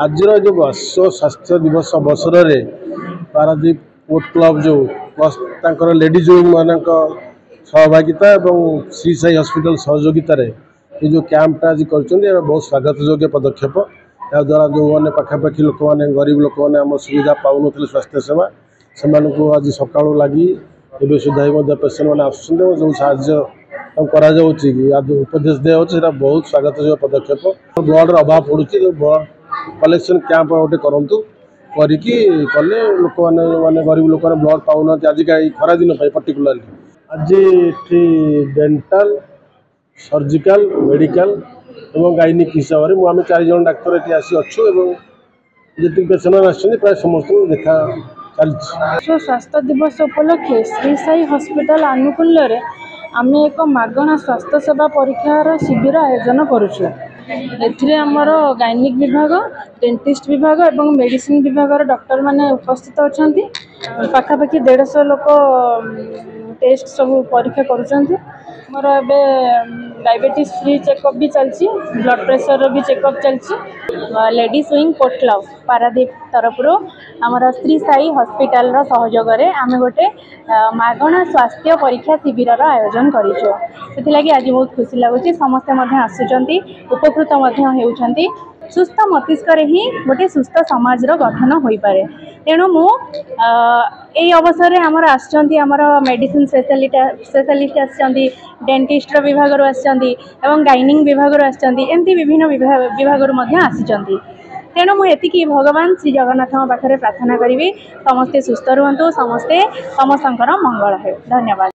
आज जो विश्व स्वास्थ्य दिवस अवसर में पारादीप पोर्ट क्लब जो प्लस लेडीज विंग मान सहभागिता और श्री साई हॉस्पिटल सहयोगित ये जो कैंपटा आज कर बहुत स्वागत योग्य पदक्षेप या द्वारा जो मैंने पाखापाखि लोक मैंने गरीब लोक मैंने आम सुविधा पाऊन स्वास्थ्य सेवा से आज सका लगी ए सुधा पेसेंट मैंने आसुँच जो साहय आज उपदेश दिया बहुत स्वागत योग्य पदक्षेप। ब्लड अभाव पड़ू ब्लड कलेक्शन कैंप गोटे करूँ कले लोक मैंने गरीब लोक ब्लड पाऊना आजिका खरा दिन पर्टिकुलाली आज डेंटाल सर्जिकल मेडिकल और गायनिक हिसाब से आम 4 जन डाक्तर ये आसु जी पेसेंट मैंने प्राय समस्त देखा चलती। स्वास्थ्य दिवस उपलक्षे श्री साई हॉस्पिटल आनुकूल्य आम एक मागणा स्वास्थ्य सेवा परीक्षार शिविर आयोजन करुचु। एमर गायनिक विभाग डेंटिस्ट विभाग और मेडिसिन विभाग डॉक्टर माने उपस्थित अच्छा पाखापाखि 150 लोक टेस्ट सब परीक्षा करुँच। मोर ए डायबिटीज फ्री चेकअप भी चलती ब्लड प्रेशर भी चेकअप चलती। Ladies wing port club Paradip तरफ आमर श्री साई हॉस्पिटल सहयोग आम गोटे मागणा स्वास्थ्य परीक्षा शिविर आयोजन करूँ। से आज बहुत खुशी लगुच समस्ते आसुँच उपकृत होती सुस्थ मस्तिष्क ही गोटे सुस्थ समाज गठन हो पारे। तेणु मु अवसर में आमर आमर मेडिसिन स्पेशलिस्ट आसछंती डेंटिस्ट विभाग आसछंती एवं गाइनिंग विभाग आसछंती विभिन्न विभाग आसीचंती। तेणु मुझे भगवान श्री जगन्नाथ पाखे प्रार्थना करी समस्ते सुस्थ रुहतु समस्ते समस्त मंगल हो। धन्यवाद।